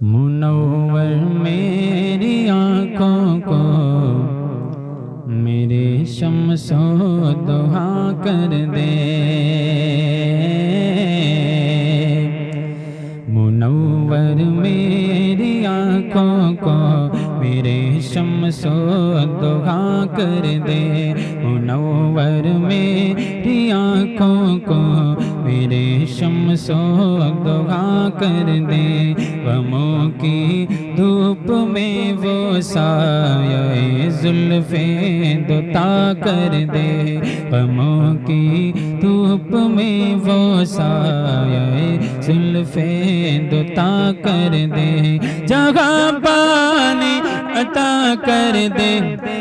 منور میری آنکھوں کو میرے شمس و ضحیٰ کر دے، منور میری آنکھوں کو میرے شمس و ضحیٰ کر دے، منور میری آنکھوں کو میرے شمس و ضحیٰ کر دے، غموں کی دھوپ میں وہ سایہ زلف دوتا کر دے، غموں کی دھوپ میں وہ سایہ زلف دوتا کر دے، جگہ پانی عطا کر دے،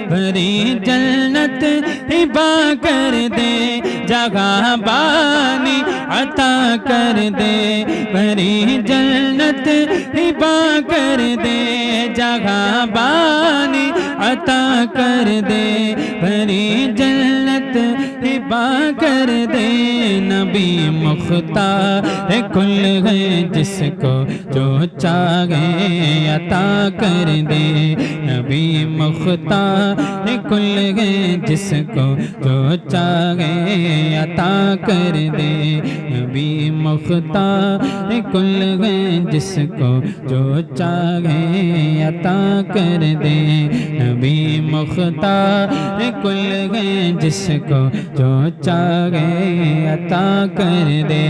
بھری جنت ہبا کر دے، جگہ پانی عطا کر دے، بھری جنت ہبا کر دے، جگہ پانی عطا کر دے، بھری جنت ہبا کر دے، نبی مختار کل ہے جس کو جو چاہے عطا کر دے، نبی مختار کل ہے جس کو جو چاہے عطا کر دے، نبی مختار کل ہے جس کو جو چاہے عطا کر دے، نبی مختار کل ہے جس کو جو چاہے عطا کر دے،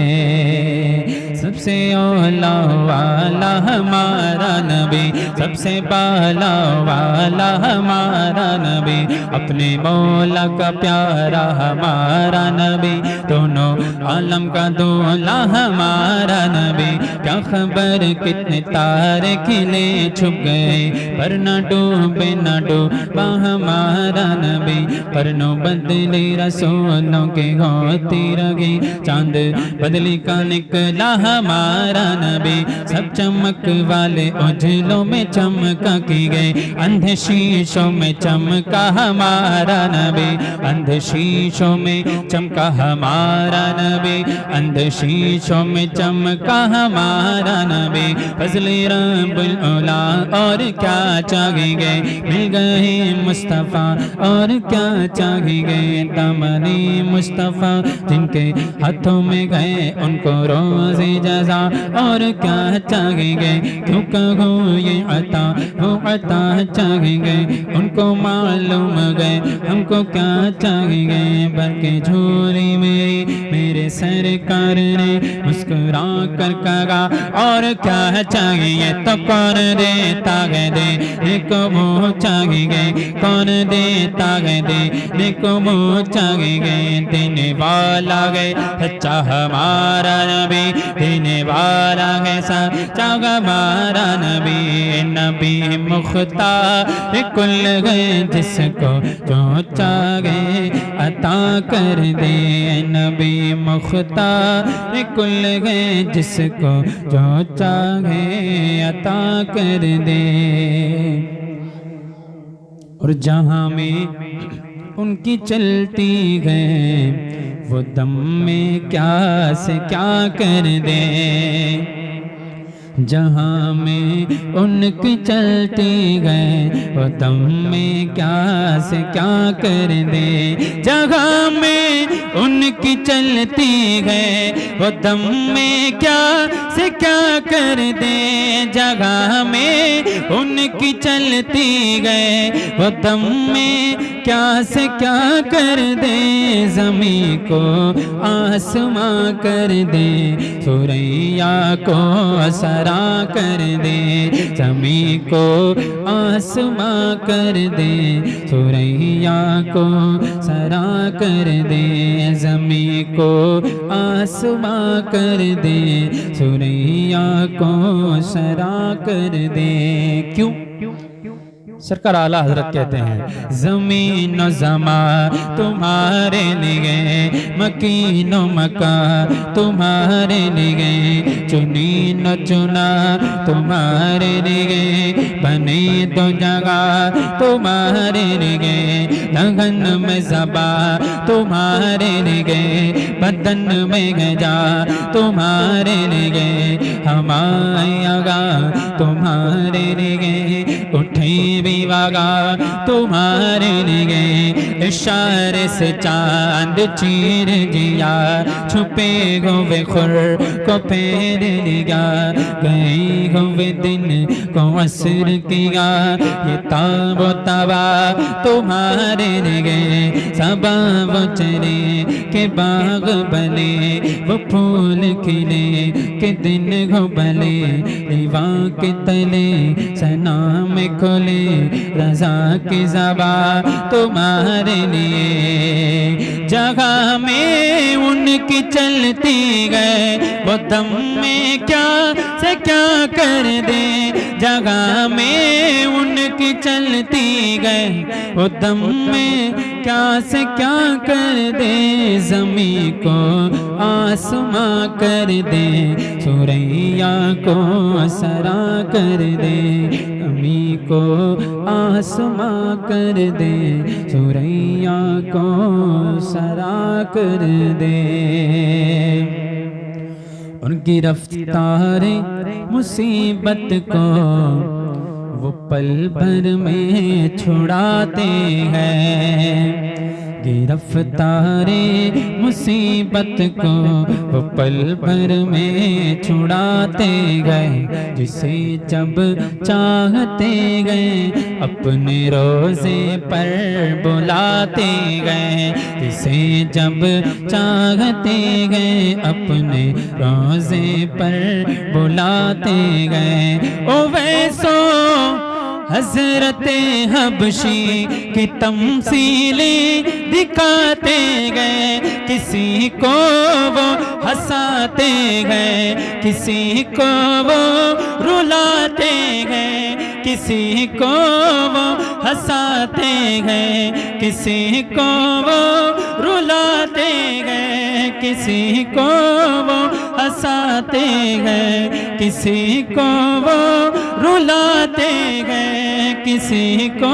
سب سے اولا والا ہمارا نبی، سب سے بالا والا ہمارا نبی، اپنے مولا کا پیارا ہمارا نبی، دونوں عالم کا دولا ہمارا نبی، کیا خبر کتنے تارے کھلے چھپ گئے، پر نہ ڈوبے نہ ڈوبا ہمارا نبی، پرنوں بدلی رسولوں کے ہوتی رہی، چاند بدلی کا نکلا ہمارا نبی، سب چمک والے اجلوں میں چمکا کی گئے، اندھے شیشوں میں چمکا ہمارا نبی، اندھے شیشوں میں چمکا ہمارا نبی، اندھے شیشوں میں چمکا ہمارا نبی، فضل رب العلا اور کیا چاہیں گے، مل گئے مصطفیٰ اور کیا چاہیں گے، دامنِ مصطفیٰ جن کے ہاتھوں میں گئے ان کو روز جزا اور کیا چاہیں گے، کیوں کہوں یہ عطا وہ عطا چاہیں گے، ان کو معلوم گئے ہم کو کیا چاہیں گے، بلکہ جھولی میری میرے سرکار نے مسکرا کر کہا اور کیا چاہیں گے، تو کون دیتا ہے دینے کو وہ چاہیں گے، کون دیتا ہے دینے کو وہ چاہیں گے، دینے والا ہے سچا ہمارا نبی، دینے والا ہے سچا ہمارا نبی، نبی مختار کل ہے جس کو جو چاہے عطا کر دے، نبی مختار کل ہے جس کو جو چاہے عطا کر دے، اور جہاں میں ان کی چلتی ہے وہ دم میں کیا سے کیا کر دے، جہاں میں ان کی چلتی گئے وہ دم میں کیا سے کیا کر دے، جہاں میں ان کی چلتی گئے وہ دم میں کیا سے کیا کر دے، جگہ میں ان کی چلتی گئے وہ دم میں کیا سے کیا کر دے، زمین کو آسماں کر دے، ثریا کو سرا کر دے، زمین کو آسماں کر دے، ثریا کو سرا کر دے، زمین کو آسماں کر دے، ثریا کو سرا کر دے، کیوں سرکار اعلیٰ حضرت کہتے ہیں زمین و زمان تمہارے لیے، مکین و مکان تمہارے لیے، چنین و چنا تمہارے لیے، بنے دو جگہ تمہارے لیے، لگن میں زبان تمہارے لیے، بدن میں گجا تمہارے لیے، ہمارے آگا تمہارے لیے، اٹھے بھی واگا تمہارے لیے، اشارے سے چاند چیر دیا، چھپے ہوئے خور کو پھیر لیا، گئے ہوئے دن کو عصر کیا، یہ تاب و تبا تمہارے لیے، صبا وہ چلے کہ باغ بلے، وہ پھول کھلے کہ دن ہو بلے، لیوان کے تلے سنام کھلے، رضا کی زبان تمہارے لیے، جگہ میں ان کی چلتی گئے، وہ دم میں کیا سے کیا کر دے، جگہ میں ان کی چلتی گئے، وہ دم میں کیا سے کیا کر دے، زمین کو آسماں کر دے، سوریا کو سرا کر دے، زمین کو آسماں کر دے، سوریا کو سرا کر دے، ان کی رفتار مصیبت کو وہ پل بھر میں چھڑاتے ہیں، گرفتار مصیبت کو وہ پل بھر میں چھڑاتے گئے، جسے جب چاہتے گئے اپنے روزے پر بلاتے گئے، جسے جب چاہتے گئے اپنے روزے پر بلاتے گئے، او ویسو حضرت حبشی کی تمثیلیں دکھاتے گئے، کسی کو وہ ہنساتے گئے، کسی کو وہ رلاتے گئے، کسی کو وہ ہنساتے گئے، کسی کو وہ رلاتے گئے، کسی کو وہ ہنساتے گئے، کسی کو وہ رلاتے گئے، کسی کو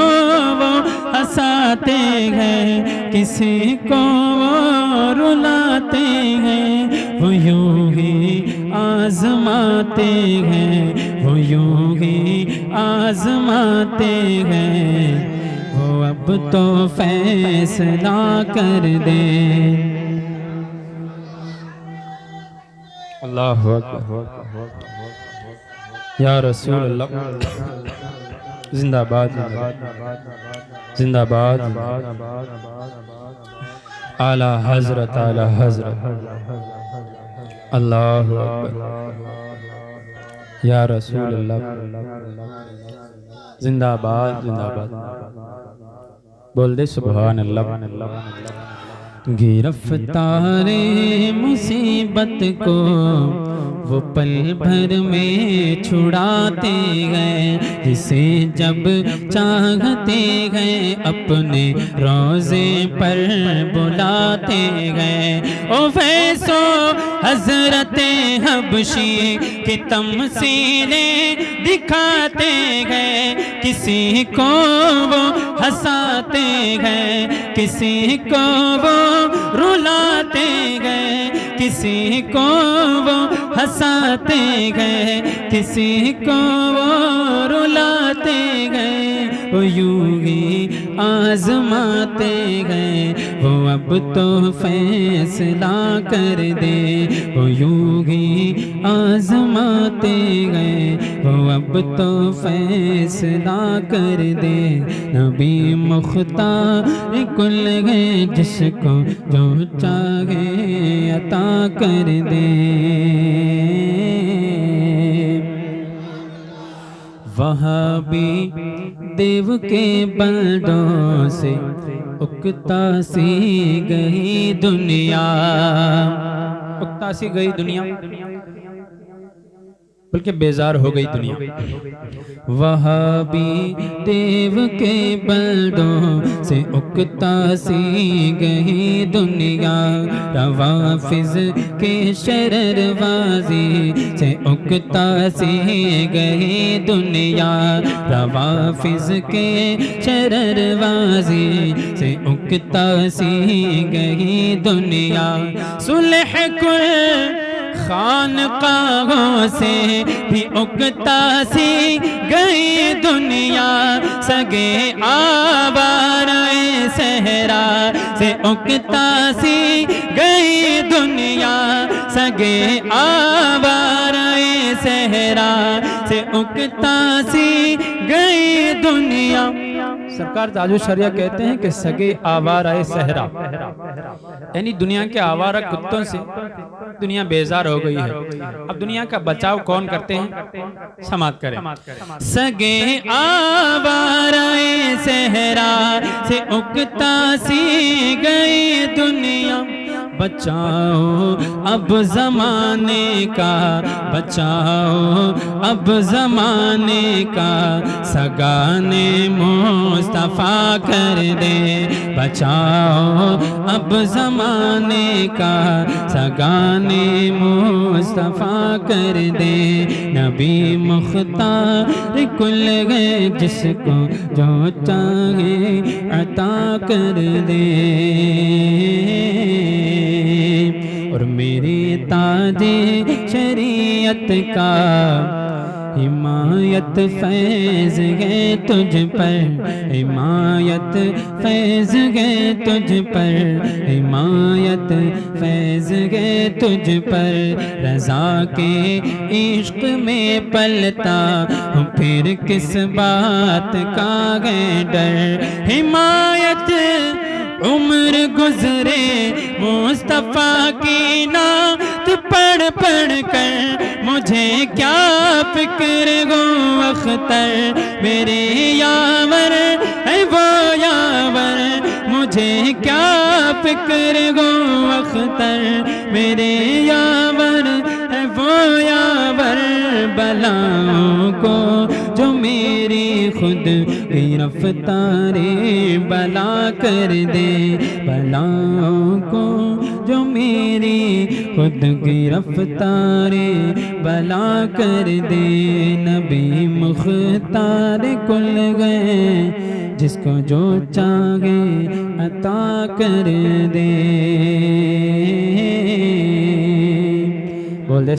وہ ہنساتے گئے، کسی کو وہ رلاتے ہیں، وہ یوں ہی آزماتے ہیں، وہ یوں ہی آزماتے ہیں، وہ اب تو فیصلہ کر دے۔ اللہ اکبر، یا رسول اللہ، زندہ باد، زندہ باد، اعلیٰ حضرت، اعلیٰ حضرت، اللہ اکبر، یا رسول اللہ، زندہ باد، زندہ باد، بول دے سبحان اللہ۔ گرفتار مصیبت کو وہ پل بھر میں چھڑاتے گئے، جسے جب چاہتے گئے اپنے روزے پر بلاتے گئے، او فیصو حضرت حبشی کی تمثیلیں دکھاتے گئے، کسی کو وہ ہنساتے گئے، کسی کو وہ رلاتے گئے، کسی کو وہ ہنساتے گئے، کسی کو وہ رلاتے گئے، وہ یوں ہی آزماتے گئے، وہ اب تو فیصلہ کر دے، وہ یوں ہی آزماتے گئے، وہ اب تو فیصلہ کر دے، نبی مختار کل گئے، جس کو جو چاہے عطا کر دے، وہابی دیو کے بندوں سے اکتا سی گئی دنیا، اکتا سی گئی دنیا، بلکہ بیزار ہو گئی دنیا۔ وہابی دیو کے بلدوں سے اکتا سی گئی دنیا، روافظ کے شرر بازی سے اکتا سی گئی دنیا، روافظ کے شرر بازی سے اکتا سی گئی دنیا۔ صلح کل خانقاہوں سے بھی اکتا سی گئی دنیا، سگے آوارہ صحرا سے اکتا سی گئی دنیا، سگے آوارہ صحرا سے اکتا سی گئی دنیا۔ سرکار تاج الشریعہ کہتے ہیں کہ سگے آوارہ صحرا، یعنی دنیا کے آوارہ کتوں سے دنیا بیزار ہو گئی ہے۔ اب دنیا کا بچاؤ کون کرتے ہیں؟ سماعت کریں۔ سگے آوارہ صحرا سے اکتا سی گئی دنیا، بچاؤ اب زمانے کا، بچاؤ اب زمانے کا، سگانے مصطفیٰ کر دے، بچاؤ اب زمانے کا، سگانے مصطفیٰ کر دے، نبی مختار کل گئے، جس کو جو چاہے عطا کر دے۔ اور میری تاج شریعت کا حمایت فیض ہے تجھ پر، حمایت فیض ہے تجھ پر، حمایت فیض ہے تجھ پر، رضا کے عشق میں پلتا ہوں پھر کس بات کا ہے ڈر، حمایت عمر گزرے مصطفیٰ کی نعت پڑھ پڑھ کر، مجھے کیا فکر گو اختر، میرے یاور ہے وہ یاور، مجھے کیا فکر گو اختر، میرے یاور ہے وہ یاور، بلاؤں کو جو میری خود گرفتار بلا کر دے، بلاؤں کو جو میری خود گرفتار بلا کر دے، نبی مختار کل گئے، جس کو جو چاہے عطا کر دے۔